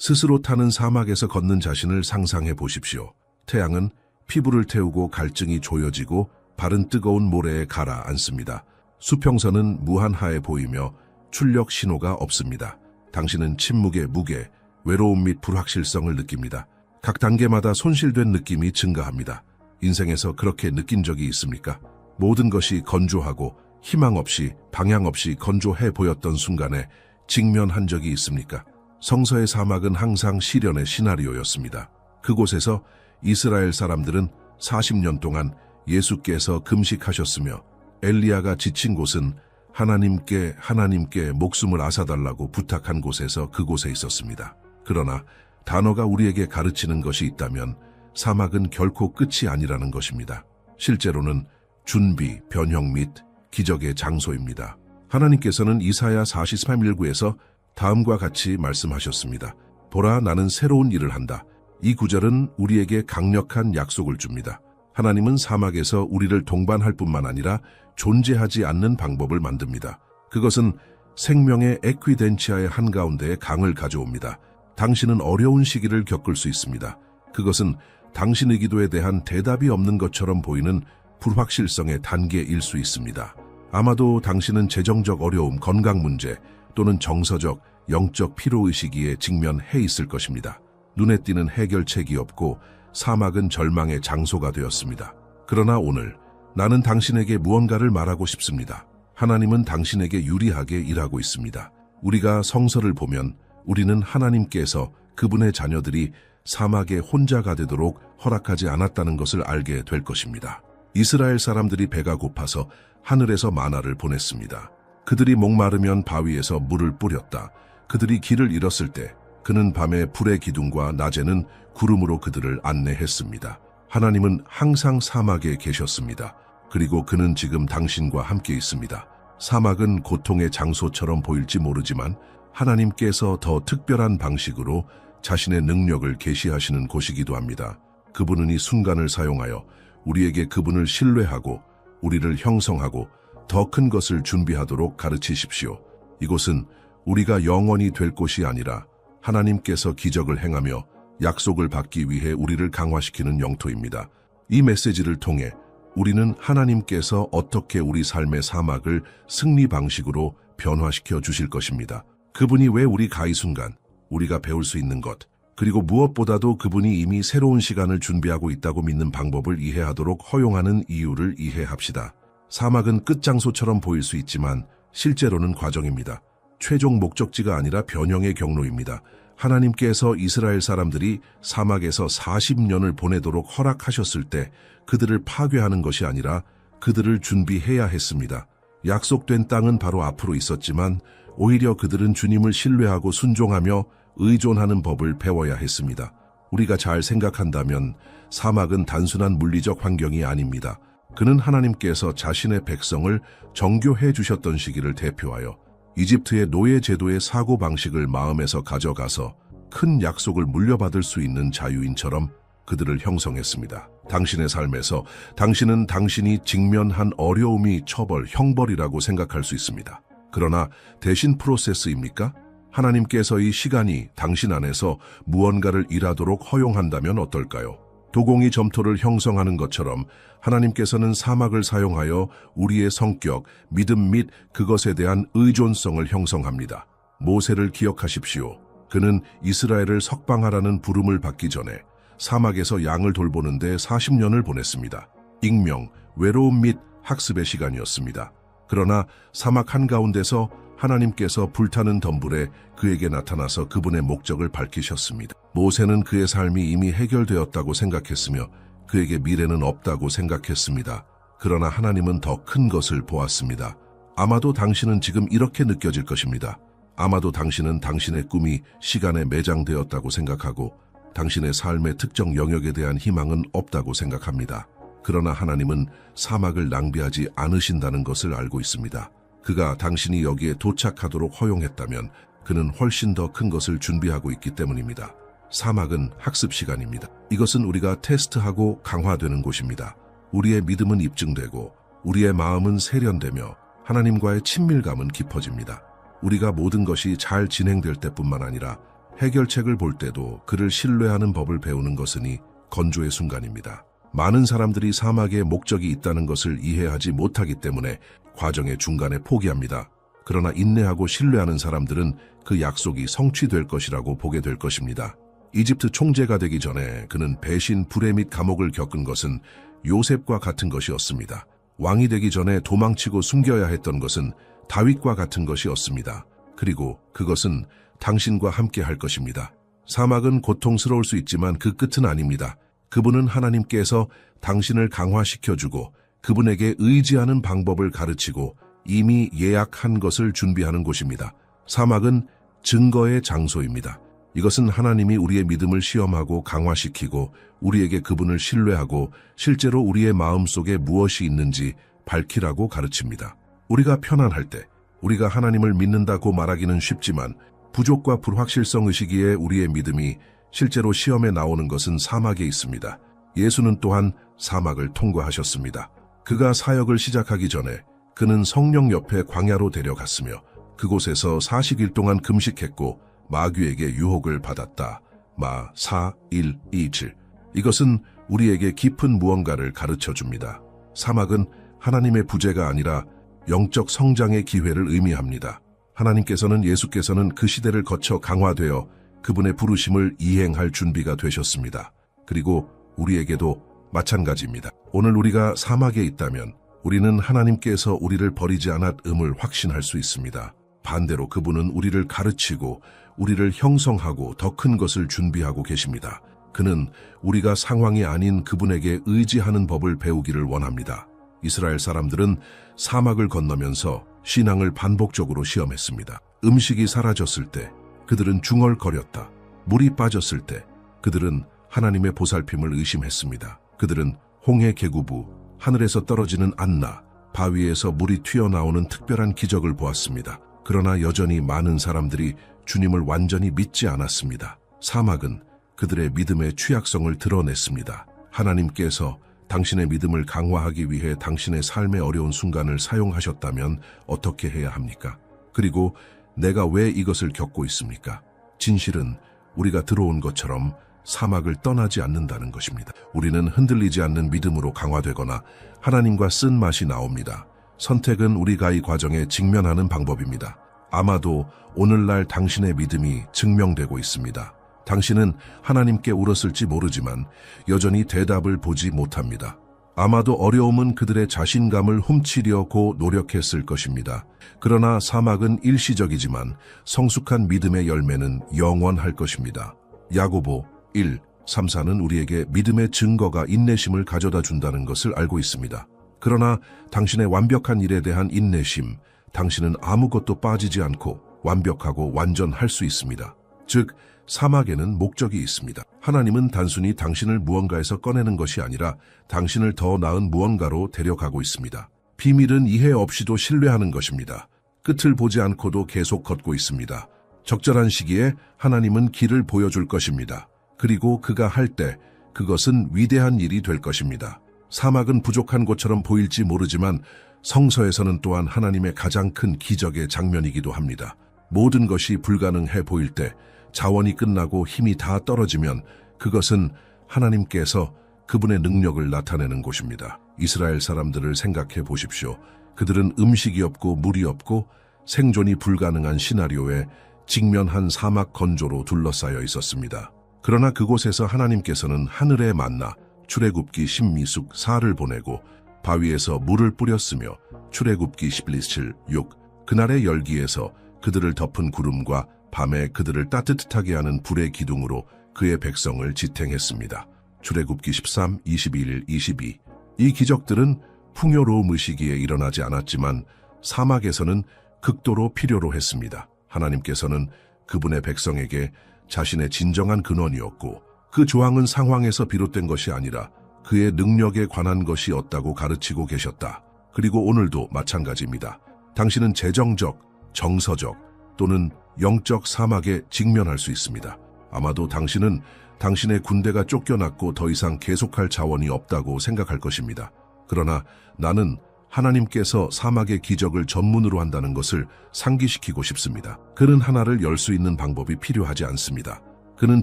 스스로 타는 사막에서 걷는 자신을 상상해 보십시오. 태양은 피부를 태우고 갈증이 조여지고 발은 뜨거운 모래에 가라앉습니다. 수평선은 무한하에 보이며 출력 신호가 없습니다. 당신은 침묵의 무게, 외로움 및 불확실성을 느낍니다. 각 단계마다 손실된 느낌이 증가합니다. 인생에서 그렇게 느낀 적이 있습니까? 모든 것이 건조하고 희망 없이 방향 없이 건조해 보였던 순간에 직면한 적이 있습니까? 성서의 사막은 항상 시련의 시나리오였습니다. 그곳에서 이스라엘 사람들은 40년 동안 예수께서 금식하셨으며 엘리야가 지친 곳은 하나님께 목숨을 앗아달라고 부탁한 곳에서 그곳에 있었습니다. 그러나 단어가 우리에게 가르치는 것이 있다면 사막은 결코 끝이 아니라는 것입니다. 실제로는 준비, 변형 및 기적의 장소입니다. 하나님께서는 이사야 43:1-9에서 다음과 같이 말씀하셨습니다. 보라, 나는 새로운 일을 한다. 이 구절은 우리에게 강력한 약속을 줍니다. 하나님은 사막에서 우리를 동반할 뿐만 아니라 존재하지 않는 방법을 만듭니다. 그것은 생명의 에퀴덴치아의 한가운데에 강을 가져옵니다. 당신은 어려운 시기를 겪을 수 있습니다. 그것은 당신의 기도에 대한 대답이 없는 것처럼 보이는 불확실성의 단계일 수 있습니다. 아마도 당신은 재정적 어려움, 건강 문제 또는 정서적, 영적 피로의식에 직면해 있을 것입니다. 눈에 띄는 해결책이 없고 사막은 절망의 장소가 되었습니다. 그러나 오늘 나는 당신에게 무언가를 말하고 싶습니다. 하나님은 당신에게 유리하게 일하고 있습니다. 우리가 성서를 보면 우리는 하나님께서 그분의 자녀들이 사막에 혼자가 되도록 허락하지 않았다는 것을 알게 될 것입니다. 이스라엘 사람들이 배가 고파서 하늘에서 마나를 보냈습니다. 그들이 목마르면 바위에서 물을 뿌렸다. 그들이 길을 잃었을 때 그는 밤에 불의 기둥과 낮에는 구름으로 그들을 안내했습니다. 하나님은 항상 사막에 계셨습니다. 그리고 그는 지금 당신과 함께 있습니다. 사막은 고통의 장소처럼 보일지 모르지만 하나님께서 더 특별한 방식으로 자신의 능력을 계시하시는 곳이기도 합니다. 그분은 이 순간을 사용하여 우리에게 그분을 신뢰하고 우리를 형성하고 더 큰 것을 준비하도록 가르치십시오. 이곳은 우리가 영원히 될 곳이 아니라 하나님께서 기적을 행하며 약속을 받기 위해 우리를 강화시키는 영토입니다. 이 메시지를 통해 우리는 하나님께서 어떻게 우리 삶의 사막을 승리 방식으로 변화시켜 주실 것입니다. 그분이 왜 우리가 이 순간 우리가 배울 수 있는 것, 그리고 무엇보다도 그분이 이미 새로운 시간을 준비하고 있다고 믿는 방법을 이해하도록 허용하는 이유를 이해합시다. 사막은 끝장소처럼 보일 수 있지만 실제로는 과정입니다. 최종 목적지가 아니라 변형의 경로입니다. 하나님께서 이스라엘 사람들이 사막에서 40년을 보내도록 허락하셨을 때 그들을 파괴하는 것이 아니라 그들을 준비해야 했습니다. 약속된 땅은 바로 앞으로 있었지만 오히려 그들은 주님을 신뢰하고 순종하며 의존하는 법을 배워야 했습니다. 우리가 잘 생각한다면 사막은 단순한 물리적 환경이 아닙니다. 그는 하나님께서 자신의 백성을 정교해 주셨던 시기를 대표하여 이집트의 노예 제도의 사고방식을 마음에서 가져가서 큰 약속을 물려받을 수 있는 자유인처럼 그들을 형성했습니다. 당신의 삶에서 당신은 당신이 직면한 어려움이 처벌, 형벌이라고 생각할 수 있습니다. 그러나 대신 프로세스입니까? 하나님께서 이 시간이 당신 안에서 무언가를 일하도록 허용한다면 어떨까요? 도공이 점토를 형성하는 것처럼 하나님께서는 사막을 사용하여 우리의 성격, 믿음 및 그것에 대한 의존성을 형성합니다. 모세를 기억하십시오. 그는 이스라엘을 석방하라는 부름을 받기 전에 사막에서 양을 돌보는데 40년을 보냈습니다. 익명, 외로움 및 학습의 시간이었습니다. 그러나 사막 한가운데서 하나님께서 불타는 덤불에 그에게 나타나서 그분의 목적을 밝히셨습니다. 모세는 그의 삶이 이미 해결되었다고 생각했으며 그에게 미래는 없다고 생각했습니다. 그러나 하나님은 더 큰 것을 보았습니다. 아마도 당신은 지금 이렇게 느껴질 것입니다. 아마도 당신은 당신의 꿈이 시간에 매장되었다고 생각하고 당신의 삶의 특정 영역에 대한 희망은 없다고 생각합니다. 그러나 하나님은 사막을 낭비하지 않으신다는 것을 알고 있습니다. 그가 당신이 여기에 도착하도록 허용했다면 그는 훨씬 더 큰 것을 준비하고 있기 때문입니다. 사막은 학습 시간입니다. 이것은 우리가 테스트하고 강화되는 곳입니다. 우리의 믿음은 입증되고 우리의 마음은 세련되며 하나님과의 친밀감은 깊어집니다. 우리가 모든 것이 잘 진행될 때뿐만 아니라 해결책을 볼 때도 그를 신뢰하는 법을 배우는 것은이 건조의 순간입니다. 많은 사람들이 사막에 목적이 있다는 것을 이해하지 못하기 때문에 과정의 중간에 포기합니다. 그러나 인내하고 신뢰하는 사람들은 그 약속이 성취될 것이라고 보게 될 것입니다. 이집트 총재가 되기 전에 그는 배신, 불의 및 감옥을 겪은 것은 요셉과 같은 것이었습니다. 왕이 되기 전에 도망치고 숨겨야 했던 것은 다윗과 같은 것이었습니다. 그리고 그것은 당신과 함께 할 것입니다. 사막은 고통스러울 수 있지만 그 끝은 아닙니다. 그분은 하나님께서 당신을 강화시켜주고 그분에게 의지하는 방법을 가르치고 이미 예약한 것을 준비하는 곳입니다. 사막은 증거의 장소입니다. 이것은 하나님이 우리의 믿음을 시험하고 강화시키고 우리에게 그분을 신뢰하고 실제로 우리의 마음속에 무엇이 있는지 밝히라고 가르칩니다. 우리가 편안할 때 우리가 하나님을 믿는다고 말하기는 쉽지만 부족과 불확실성 의식기에 우리의 믿음이 실제로 시험에 나오는 것은 사막에 있습니다. 예수는 또한 사막을 통과하셨습니다. 그가 사역을 시작하기 전에 그는 성령 옆에 광야로 데려갔으며 그곳에서 40일 동안 금식했고 마귀에게 유혹을 받았다. 마 4, 1, 2, 7. 이것은 우리에게 깊은 무언가를 가르쳐줍니다. 사막은 하나님의 부재가 아니라 영적 성장의 기회를 의미합니다. 하나님께서는 예수께서는 그 시대를 거쳐 강화되어 그분의 부르심을 이행할 준비가 되셨습니다. 그리고 우리에게도 마찬가지입니다. 오늘 우리가 사막에 있다면 우리는 하나님께서 우리를 버리지 않았음을 확신할 수 있습니다. 반대로 그분은 우리를 가르치고 우리를 형성하고 더 큰 것을 준비하고 계십니다. 그는 우리가 상황이 아닌 그분에게 의지하는 법을 배우기를 원합니다. 이스라엘 사람들은 사막을 건너면서 신앙을 반복적으로 시험했습니다. 음식이 사라졌을 때 그들은 중얼거렸다. 물이 빠졌을 때 그들은 하나님의 보살핌을 의심했습니다. 그들은 홍해 계구부, 하늘에서 떨어지는 안나, 바위에서 물이 튀어나오는 특별한 기적을 보았습니다. 그러나 여전히 많은 사람들이 주님을 완전히 믿지 않았습니다. 사막은 그들의 믿음의 취약성을 드러냈습니다. 하나님께서 당신의 믿음을 강화하기 위해 당신의 삶의 어려운 순간을 사용하셨다면 어떻게 해야 합니까? 그리고 내가 왜 이것을 겪고 있습니까? 진실은 우리가 들어온 것처럼 사막을 떠나지 않는다는 것입니다. 우리는 흔들리지 않는 믿음으로 강화되거나 하나님과 쓴 맛이 나옵니다. 선택은 우리가 이 과정에 직면하는 방법입니다. 아마도 오늘날 당신의 믿음이 증명되고 있습니다. 당신은 하나님께 울었을지 모르지만 여전히 대답을 보지 못합니다. 아마도 어려움은 그들의 자신감을 훔치려고 노력했을 것입니다. 그러나 사막은 일시적이지만 성숙한 믿음의 열매는 영원할 것입니다. 야고보 1, 3, 4는 우리에게 믿음의 증거가 인내심을 가져다 준다는 것을 알고 있습니다. 그러나 당신의 완벽한 일에 대한 인내심, 당신은 아무것도 빠지지 않고 완벽하고 완전할 수 있습니다. 즉, 사막에는 목적이 있습니다. 하나님은 단순히 당신을 무언가에서 꺼내는 것이 아니라 당신을 더 나은 무언가로 데려가고 있습니다. 비밀은 이해 없이도 신뢰하는 것입니다. 끝을 보지 않고도 계속 걷고 있습니다. 적절한 시기에 하나님은 길을 보여줄 것입니다. 그리고 그가 할 때 그것은 위대한 일이 될 것입니다. 사막은 부족한 곳처럼 보일지 모르지만 성서에서는 또한 하나님의 가장 큰 기적의 장면이기도 합니다. 모든 것이 불가능해 보일 때 자원이 끝나고 힘이 다 떨어지면 그것은 하나님께서 그분의 능력을 나타내는 곳입니다. 이스라엘 사람들을 생각해 보십시오. 그들은 음식이 없고 물이 없고 생존이 불가능한 시나리오에 직면한 사막 건조로 둘러싸여 있었습니다. 그러나 그곳에서 하나님께서는 하늘의 만나, 출애굽기 신미숙 4를 보내고 바위에서 물을 뿌렸으며 출애굽기 11, 6 그날의 열기에서 그들을 덮은 구름과 밤에 그들을 따뜻하게 하는 불의 기둥으로 그의 백성을 지탱했습니다. 출애굽기 13, 21, 22 이 기적들은 풍요로움 의식기에 일어나지 않았지만 사막에서는 극도로 필요로 했습니다. 하나님께서는 그분의 백성에게 자신의 진정한 근원이었고 그 조항은 상황에서 비롯된 것이 아니라 그의 능력에 관한 것이었다고 가르치고 계셨다. 그리고 오늘도 마찬가지입니다. 당신은 재정적, 정서적 또는 영적 사막에 직면할 수 있습니다. 아마도 당신은 당신의 군대가 쫓겨났고 더 이상 계속할 자원이 없다고 생각할 것입니다. 그러나 나는 하나님께서 사막의 기적을 전문으로 한다는 것을 상기시키고 싶습니다. 그는 하나를 열 수 있는 방법이 필요하지 않습니다. 그는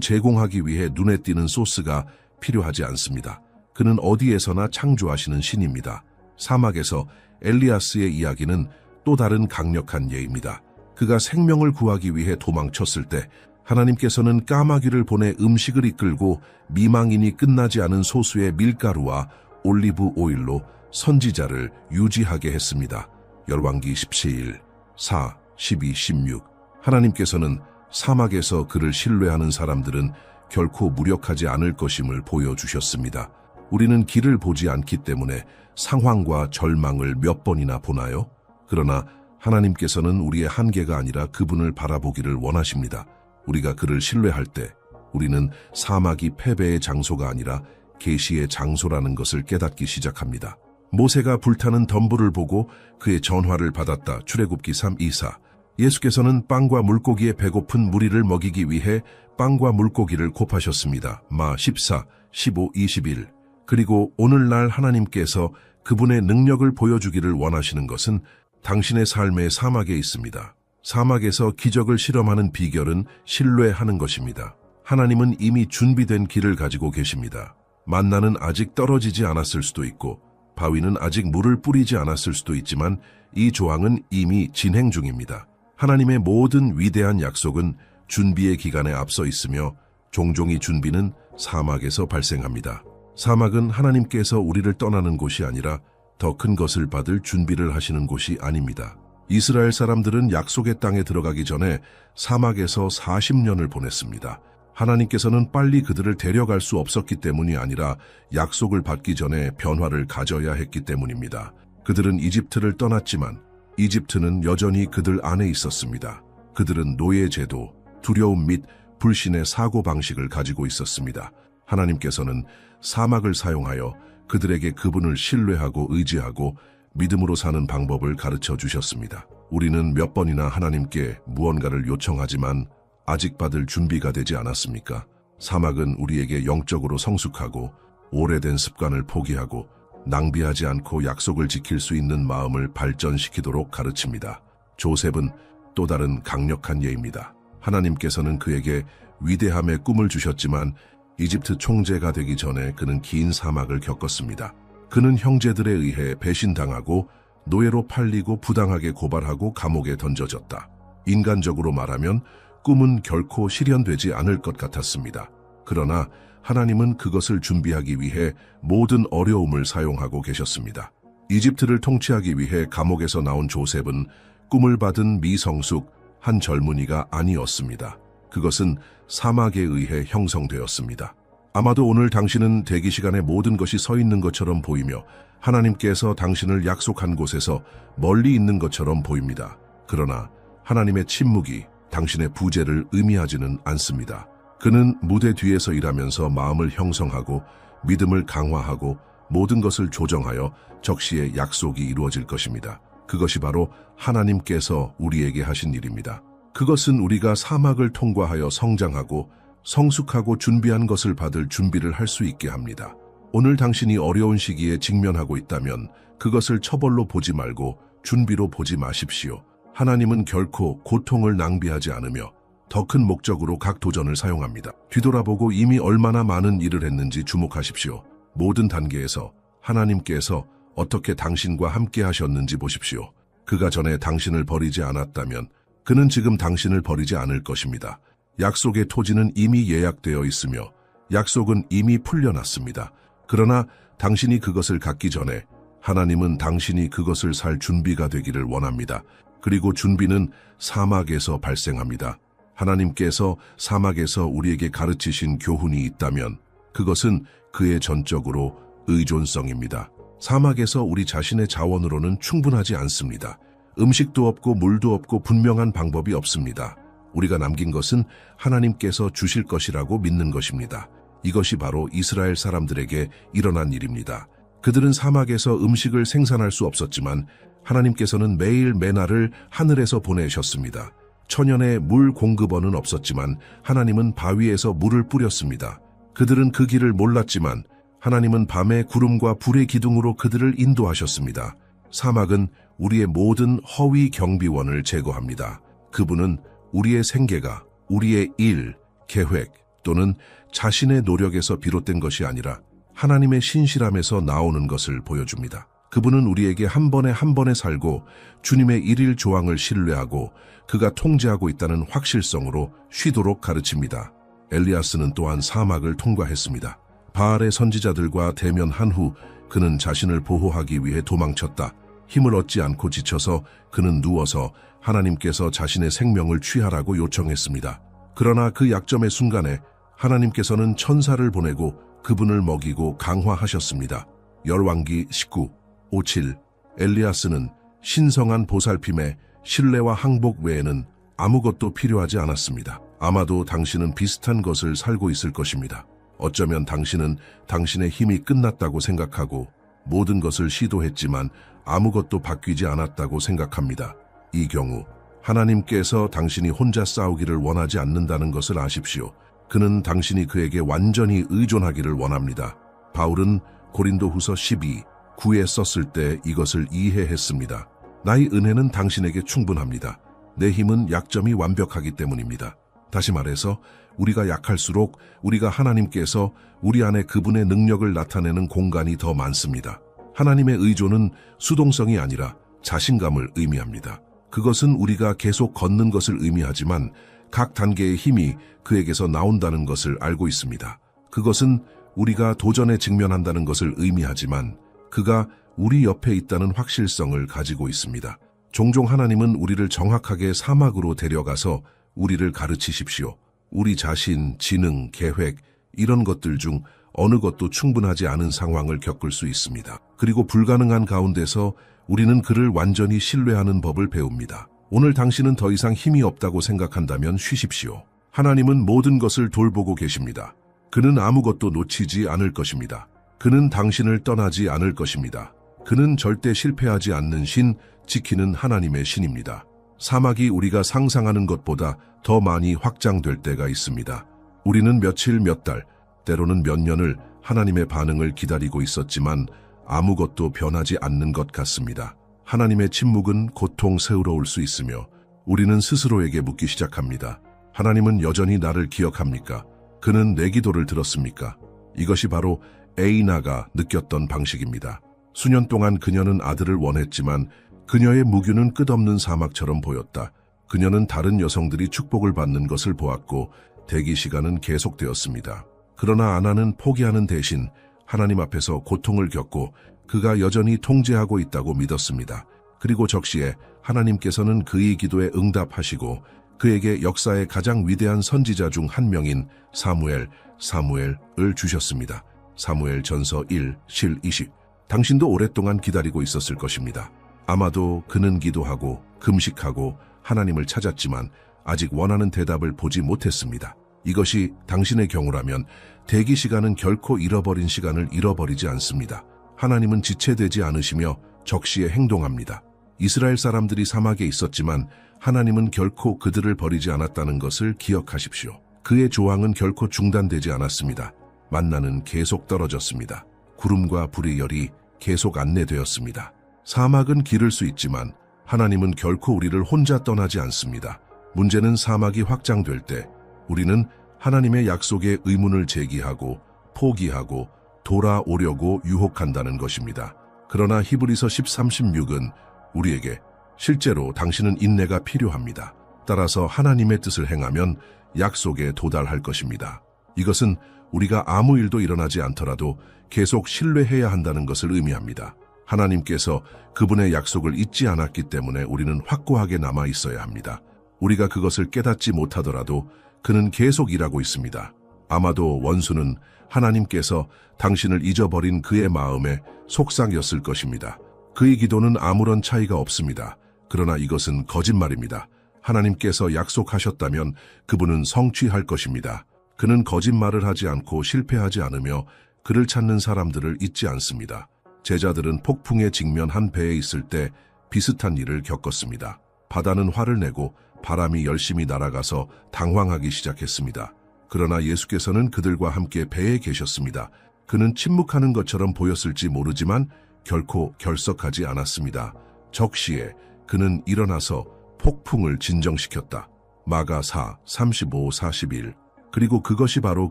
제공하기 위해 눈에 띄는 소스가 필요하지 않습니다. 그는 어디에서나 창조하시는 신입니다. 사막에서 엘리야스의 이야기는 또 다른 강력한 예입니다. 그가 생명을 구하기 위해 도망쳤을 때 하나님께서는 까마귀를 보내 음식을 이끌고 미망인이 끝나지 않은 소수의 밀가루와 올리브 오일로 선지자를 유지하게 했습니다. 열왕기 17, 4, 12, 16. 하나님께서는 사막에서 그를 신뢰하는 사람들은 결코 무력하지 않을 것임을 보여주셨습니다. 우리는 길을 보지 않기 때문에 상황과 절망을 몇 번이나 보나요? 그러나 하나님께서는 우리의 한계가 아니라 그분을 바라보기를 원하십니다. 우리가 그를 신뢰할 때 우리는 사막이 패배의 장소가 아니라 계시의 장소라는 것을 깨닫기 시작합니다. 모세가 불타는 덤불을 보고 그의 전화를 받았다. 출애굽기 3:24. 예수께서는 빵과 물고기에 배고픈 무리를 먹이기 위해 빵과 물고기를 곱하셨습니다. 마 14, 15, 21. 그리고 오늘날 하나님께서 그분의 능력을 보여주기를 원하시는 것은 당신의 삶의 사막에 있습니다. 사막에서 기적을 실험하는 비결은 신뢰하는 것입니다. 하나님은 이미 준비된 길을 가지고 계십니다. 만나는 아직 떨어지지 않았을 수도 있고 바위는 아직 물을 뿌리지 않았을 수도 있지만 이 조항은 이미 진행 중입니다. 하나님의 모든 위대한 약속은 준비의 기간에 앞서 있으며 종종 이 준비는 사막에서 발생합니다. 사막은 하나님께서 우리를 떠나는 곳이 아니라 더 큰 것을 받을 준비를 하시는 곳이 아닙니다. 이스라엘 사람들은 약속의 땅에 들어가기 전에 사막에서 40년을 보냈습니다. 하나님께서는 빨리 그들을 데려갈 수 없었기 때문이 아니라 약속을 받기 전에 변화를 가져야 했기 때문입니다. 그들은 이집트를 떠났지만 이집트는 여전히 그들 안에 있었습니다. 그들은 노예제도, 두려움 및 불신의 사고방식을 가지고 있었습니다. 하나님께서는 사막을 사용하여 그들에게 그분을 신뢰하고 의지하고 믿음으로 사는 방법을 가르쳐 주셨습니다. 우리는 몇 번이나 하나님께 무언가를 요청하지만 아직 받을 준비가 되지 않았습니까? 사막은 우리에게 영적으로 성숙하고 오래된 습관을 포기하고 낭비하지 않고 약속을 지킬 수 있는 마음을 발전시키도록 가르칩니다. 조셉은 또 다른 강력한 예입니다. 하나님께서는 그에게 위대함의 꿈을 주셨지만 이집트 총재가 되기 전에 그는 긴 사막을 겪었습니다. 그는 형제들에 의해 배신당하고 노예로 팔리고 부당하게 고발하고 감옥에 던져졌다. 인간적으로 말하면 꿈은 결코 실현되지 않을 것 같았습니다. 그러나 하나님은 그것을 준비하기 위해 모든 어려움을 사용하고 계셨습니다. 이집트를 통치하기 위해 감옥에서 나온 조셉은 꿈을 받은 미성숙 한 젊은이가 아니었습니다. 그것은 사막에 의해 형성되었습니다. 아마도 오늘 당신은 대기 시간에 모든 것이 서 있는 것처럼 보이며 하나님께서 당신을 약속한 곳에서 멀리 있는 것처럼 보입니다. 그러나 하나님의 침묵이 당신의 부재를 의미하지는 않습니다. 그는 무대 뒤에서 일하면서 마음을 형성하고 믿음을 강화하고 모든 것을 조정하여 적시에 약속이 이루어질 것입니다. 그것이 바로 하나님께서 우리에게 하신 일입니다. 그것은 우리가 사막을 통과하여 성장하고 성숙하고 준비한 것을 받을 준비를 할 수 있게 합니다. 오늘 당신이 어려운 시기에 직면하고 있다면 그것을 처벌로 보지 말고 준비로 보지 마십시오. 하나님은 결코 고통을 낭비하지 않으며 더 큰 목적으로 각 도전을 사용합니다. 뒤돌아보고 이미 얼마나 많은 일을 했는지 주목하십시오. 모든 단계에서 하나님께서 어떻게 당신과 함께 하셨는지 보십시오. 그가 전에 당신을 버리지 않았다면 그는 지금 당신을 버리지 않을 것입니다. 약속의 토지는 이미 예약되어 있으며 약속은 이미 풀려났습니다. 그러나 당신이 그것을 갖기 전에 하나님은 당신이 그것을 살 준비가 되기를 원합니다. 그리고 준비는 사막에서 발생합니다. 하나님께서 사막에서 우리에게 가르치신 교훈이 있다면 그것은 그의 전적으로 의존성입니다. 사막에서 우리 자신의 자원으로는 충분하지 않습니다. 음식도 없고 물도 없고 분명한 방법이 없습니다. 우리가 남긴 것은 하나님께서 주실 것이라고 믿는 것입니다. 이것이 바로 이스라엘 사람들에게 일어난 일입니다. 그들은 사막에서 음식을 생산할 수 없었지만 하나님께서는 매일 메나를 하늘에서 보내셨습니다. 천연의 물 공급원은 없었지만 하나님은 바위에서 물을 뿌렸습니다. 그들은 그 길을 몰랐지만 하나님은 밤에 구름과 불의 기둥으로 그들을 인도하셨습니다. 사막은 우리의 모든 허위 경비원을 제거합니다. 그분은 우리의 생계가 우리의 일, 계획 또는 자신의 노력에서 비롯된 것이 아니라 하나님의 신실함에서 나오는 것을 보여줍니다. 그분은 우리에게 한 번에 살고 주님의 일일 조항을 신뢰하고 그가 통제하고 있다는 확실성으로 쉬도록 가르칩니다. 엘리야스는 또한 사막을 통과했습니다. 바알의 선지자들과 대면한 후 그는 자신을 보호하기 위해 도망쳤다. 힘을 얻지 않고 지쳐서 그는 누워서 하나님께서 자신의 생명을 취하라고 요청했습니다. 그러나 그 약점의 순간에 하나님께서는 천사를 보내고 그분을 먹이고 강화하셨습니다. 열왕기 19:5-7 엘리야스는 신성한 보살핌에 신뢰와 항복 외에는 아무것도 필요하지 않았습니다. 아마도 당신은 비슷한 것을 살고 있을 것입니다. 어쩌면 당신은 당신의 힘이 끝났다고 생각하고 모든 것을 시도했지만 아무것도 바뀌지 않았다고 생각합니다. 이 경우 하나님께서 당신이 혼자 싸우기를 원하지 않는다는 것을 아십시오. 그는 당신이 그에게 완전히 의존하기를 원합니다. 바울은 고린도후서 12:9에 썼을 때 이것을 이해했습니다. 나의 은혜는 당신에게 충분합니다. 내 힘은 약점이 완벽하기 때문입니다. 다시 말해서 우리가 약할수록 우리가 하나님께서 우리 안에 그분의 능력을 나타내는 공간이 더 많습니다. 하나님의 의존은 수동성이 아니라 자신감을 의미합니다. 그것은 우리가 계속 걷는 것을 의미하지만 각 단계의 힘이 그에게서 나온다는 것을 알고 있습니다. 그것은 우리가 도전에 직면한다는 것을 의미하지만 그가 우리 옆에 있다는 확실성을 가지고 있습니다. 종종 하나님은 우리를 정확하게 사막으로 데려가서 우리를 가르치십시오. 우리 자신, 지능, 계획 이런 것들 중 어느 것도 충분하지 않은 상황을 겪을 수 있습니다. 그리고 불가능한 가운데서 우리는 그를 완전히 신뢰하는 법을 배웁니다. 오늘 당신은 더 이상 힘이 없다고 생각한다면 쉬십시오. 하나님은 모든 것을 돌보고 계십니다. 그는 아무것도 놓치지 않을 것입니다. 그는 당신을 떠나지 않을 것입니다. 그는 절대 실패하지 않는 신, 지키는 하나님의 신입니다. 사막이 우리가 상상하는 것보다 더 많이 확장될 때가 있습니다. 우리는 며칠, 몇 달, 때로는 몇 년을 하나님의 반응을 기다리고 있었지만 아무것도 변하지 않는 것 같습니다. 하나님의 침묵은 고통스러울 수 있으며 우리는 스스로에게 묻기 시작합니다. 하나님은 여전히 나를 기억합니까? 그는 내 기도를 들었습니까? 이것이 바로 에이나가 느꼈던 방식입니다. 수년 동안 그녀는 아들을 원했지만 그녀의 무규는 끝없는 사막처럼 보였다. 그녀는 다른 여성들이 축복을 받는 것을 보았고 대기 시간은 계속되었습니다. 그러나 아나는 포기하는 대신 하나님 앞에서 고통을 겪고 그가 여전히 통제하고 있다고 믿었습니다. 그리고 적시에 하나님께서는 그의 기도에 응답하시고 그에게 역사의 가장 위대한 선지자 중 한 명인 사무엘을 주셨습니다. 사무엘전서 1:7-20 당신도 오랫동안 기다리고 있었을 것입니다. 아마도 그는 기도하고 금식하고 하나님을 찾았지만 아직 원하는 대답을 보지 못했습니다. 이것이 당신의 경우라면 대기 시간은 결코 잃어버린 시간을 잃어버리지 않습니다. 하나님은 지체되지 않으시며 적시에 행동합니다. 이스라엘 사람들이 사막에 있었지만 하나님은 결코 그들을 버리지 않았다는 것을 기억하십시오. 그의 조항은 결코 중단되지 않았습니다. 만나는 계속 떨어졌습니다. 구름과 불의 열이 계속 안내되었습니다. 사막은 기를 수 있지만 하나님은 결코 우리를 혼자 떠나지 않습니다. 문제는 사막이 확장될 때 우리는 하나님의 약속에 의문을 제기하고 포기하고 돌아오려고 유혹한다는 것입니다. 그러나 히브리서 10:36은 우리에게 실제로 당신은 인내가 필요합니다. 따라서 하나님의 뜻을 행하면 약속에 도달할 것입니다. 이것은 우리가 아무 일도 일어나지 않더라도 계속 신뢰해야 한다는 것을 의미합니다. 하나님께서 그분의 약속을 잊지 않았기 때문에 우리는 확고하게 남아 있어야 합니다. 우리가 그것을 깨닫지 못하더라도 그는 계속 일하고 있습니다. 아마도 원수는 하나님께서 당신을 잊어버린 그의 마음에 속상이었을 것입니다. 그의 기도는 아무런 차이가 없습니다. 그러나 이것은 거짓말입니다. 하나님께서 약속하셨다면 그분은 성취할 것입니다. 그는 거짓말을 하지 않고 실패하지 않으며 그를 찾는 사람들을 잊지 않습니다. 제자들은 폭풍에 직면한 배에 있을 때 비슷한 일을 겪었습니다. 바다는 화를 내고 바람이 열심히 날아가서 당황하기 시작했습니다. 그러나 예수께서는 그들과 함께 배에 계셨습니다. 그는 침묵하는 것처럼 보였을지 모르지만 결코 결석하지 않았습니다. 적시에 그는 일어나서 폭풍을 진정시켰다. 마가 4, 35, 41. 그리고 그것이 바로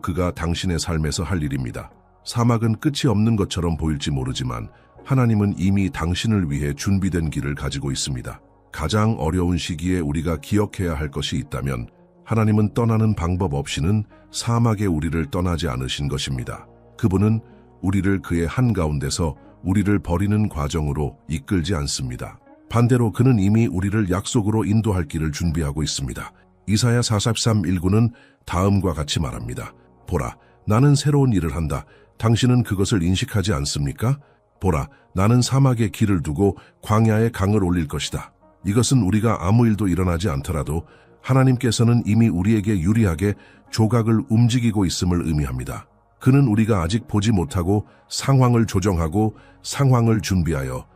그가 당신의 삶에서 할 일입니다. 사막은 끝이 없는 것처럼 보일지 모르지만 하나님은 이미 당신을 위해 준비된 길을 가지고 있습니다. 가장 어려운 시기에 우리가 기억해야 할 것이 있다면 하나님은 떠나는 방법 없이는 사막에 우리를 떠나지 않으신 것입니다. 그분은 우리를 그의 한가운데서 우리를 버리는 과정으로 이끌지 않습니다. 반대로 그는 이미 우리를 약속으로 인도할 길을 준비하고 있습니다. 이사야 43:19는 다음과 같이 말합니다. 보라, 나는 새로운 일을 한다. 당신은 그것을 인식하지 않습니까? 보라, 나는 사막에 길을 두고 광야에 강을 올릴 것이다. 이것은 우리가 아무 일도 일어나지 않더라도 하나님께서는 이미 우리에게 유리하게 조각을 움직이고 있음을 의미합니다. 그는 우리가 아직 보지 못하고 상황을 조정하고 상황을 준비하여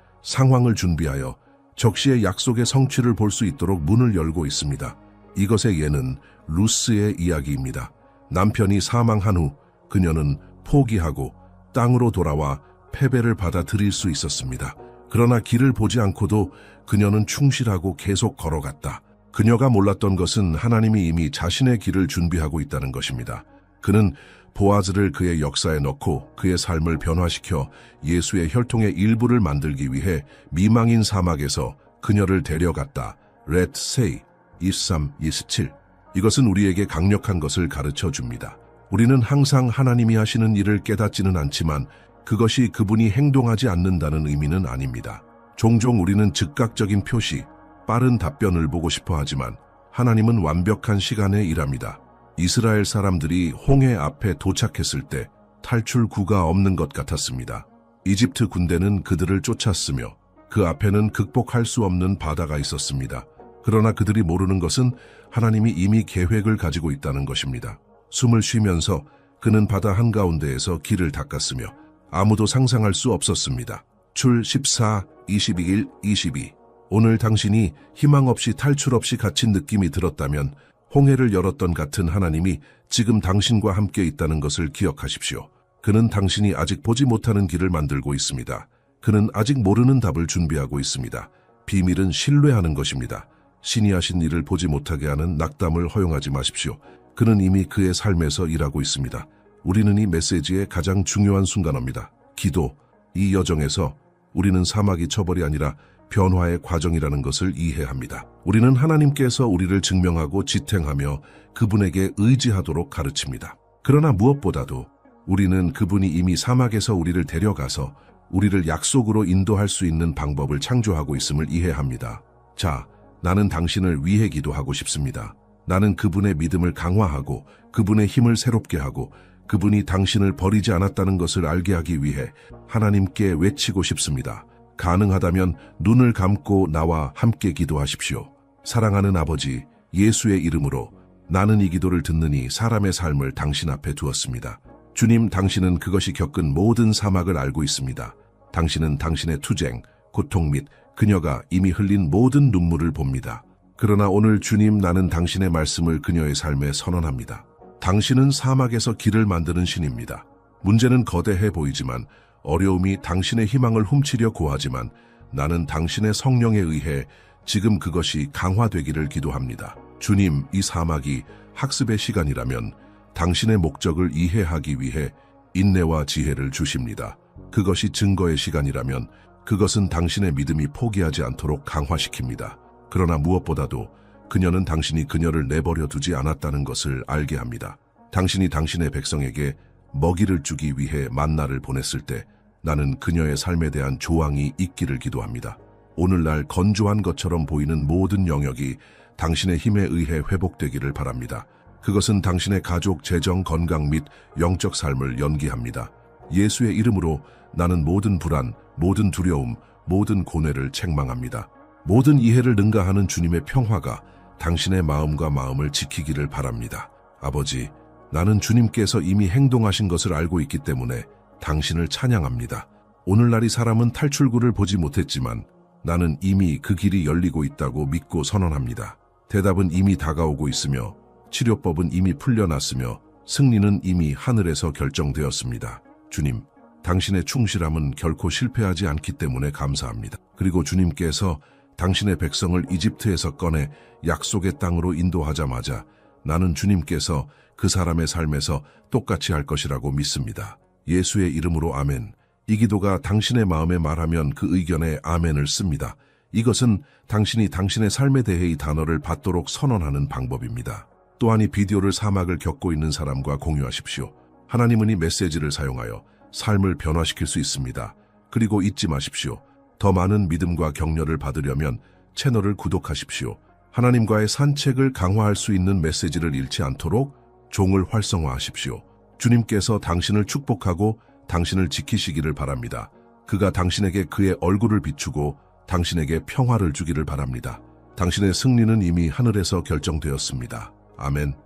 적시의 약속의 성취를 볼 수 있도록 문을 열고 있습니다. 이것의 예는 루스의 이야기입니다. 남편이 사망한 후 그녀는 포기하고 땅으로 돌아와 패배를 받아들일 수 있었습니다. 그러나 길을 보지 않고도 그녀는 충실하고 계속 걸어갔다. 그녀가 몰랐던 것은 하나님이 이미 자신의 길을 준비하고 있다는 것입니다. 그는 보아즈를 그의 역사에 넣고 그의 삶을 변화시켜 예수의 혈통의 일부를 만들기 위해 미망인 사막에서 그녀를 데려갔다. Let say 23-27. 이것은 우리에게 강력한 것을 가르쳐 줍니다. 우리는 항상 하나님이 하시는 일을 깨닫지는 않지만 그것이 그분이 행동하지 않는다는 의미는 아닙니다. 종종 우리는 즉각적인 표시, 빠른 답변을 보고 싶어 하지만 하나님은 완벽한 시간에 일합니다. 이스라엘 사람들이 홍해 앞에 도착했을 때 탈출구가 없는 것 같았습니다. 이집트 군대는 그들을 쫓았으며 그 앞에는 극복할 수 없는 바다가 있었습니다. 그러나 그들이 모르는 것은 하나님이 이미 계획을 가지고 있다는 것입니다. 숨을 쉬면서 그는 바다 한가운데에서 길을 닦았으며 아무도 상상할 수 없었습니다. 출 14, 22일 22. 오늘 당신이 희망 없이 탈출 없이 갇힌 느낌이 들었다면 홍해를 열었던 같은 하나님이 지금 당신과 함께 있다는 것을 기억하십시오. 그는 당신이 아직 보지 못하는 길을 만들고 있습니다. 그는 아직 모르는 답을 준비하고 있습니다. 비밀은 신뢰하는 것입니다. 신이 하신 일을 보지 못하게 하는 낙담을 허용하지 마십시오. 그는 이미 그의 삶에서 일하고 있습니다. 우리는 이 메시지의 가장 중요한 순간입니다. 기도, 이 여정에서 우리는 사막이 처벌이 아니라 변화의 과정이라는 것을 이해합니다. 우리는 하나님께서 우리를 증명하고 지탱하며 그분에게 의지하도록 가르칩니다. 그러나 무엇보다도 우리는 그분이 이미 사막에서 우리를 데려가서 우리를 약속으로 인도할 수 있는 방법을 창조하고 있음을 이해합니다. 자, 나는 당신을 위해 기도하고 싶습니다. 나는 그분의 믿음을 강화하고 그분의 힘을 새롭게 하고 그분이 당신을 버리지 않았다는 것을 알게 하기 위해 하나님께 외치고 싶습니다. 가능하다면 눈을 감고 나와 함께 기도하십시오. 사랑하는 아버지, 예수의 이름으로 나는 이 기도를 듣느니 사람의 삶을 당신 앞에 두었습니다. 주님, 당신은 그것이 겪은 모든 사막을 알고 있습니다. 당신은 당신의 투쟁, 고통 및 그녀가 이미 흘린 모든 눈물을 봅니다. 그러나 오늘 주님, 나는 당신의 말씀을 그녀의 삶에 선언합니다. 당신은 사막에서 길을 만드는 신입니다. 문제는 거대해 보이지만 어려움이 당신의 희망을 훔치려 고하지만 나는 당신의 성령에 의해 지금 그것이 강화되기를 기도합니다. 주님, 이 사막이 학습의 시간이라면 당신의 목적을 이해하기 위해 인내와 지혜를 주십니다. 그것이 증거의 시간이라면 그것은 당신의 믿음이 포기하지 않도록 강화시킵니다. 그러나 무엇보다도 그녀는 당신이 그녀를 내버려 두지 않았다는 것을 알게 합니다. 당신이 당신의 백성에게 먹이를 주기 위해 만나를 보냈을 때 나는 그녀의 삶에 대한 조항이 있기를 기도합니다. 오늘날 건조한 것처럼 보이는 모든 영역이 당신의 힘에 의해 회복되기를 바랍니다. 그것은 당신의 가족, 재정, 건강 및 영적 삶을 연기합니다. 예수의 이름으로 나는 모든 불안, 모든 두려움, 모든 고뇌를 책망합니다. 모든 이해를 능가하는 주님의 평화가 당신의 마음과 마음을 지키기를 바랍니다. 아버지, 나는 주님께서 이미 행동하신 것을 알고 있기 때문에 당신을 찬양합니다. 오늘날 이 사람은 탈출구를 보지 못했지만 나는 이미 그 길이 열리고 있다고 믿고 선언합니다. 대답은 이미 다가오고 있으며 치료법은 이미 풀려났으며 승리는 이미 하늘에서 결정되었습니다. 주님, 당신의 충실함은 결코 실패하지 않기 때문에 감사합니다. 그리고 주님께서 당신의 백성을 이집트에서 꺼내 약속의 땅으로 인도하자마자 나는 주님께서 그 사람의 삶에서 똑같이 할 것이라고 믿습니다. 예수의 이름으로 아멘. 이 기도가 당신의 마음에 말하면 그 의견에 아멘을 씁니다. 이것은 당신이 당신의 삶에 대해 이 단어를 받도록 선언하는 방법입니다. 또한 이 비디오를 사막을 겪고 있는 사람과 공유하십시오. 하나님은 이 메시지를 사용하여 삶을 변화시킬 수 있습니다. 그리고 잊지 마십시오. 더 많은 믿음과 격려를 받으려면 채널을 구독하십시오. 하나님과의 산책을 강화할 수 있는 메시지를 잃지 않도록 종을 활성화하십시오. 주님께서 당신을 축복하고 당신을 지키시기를 바랍니다. 그가 당신에게 그의 얼굴을 비추고 당신에게 평화를 주기를 바랍니다. 당신의 승리는 이미 하늘에서 결정되었습니다. 아멘.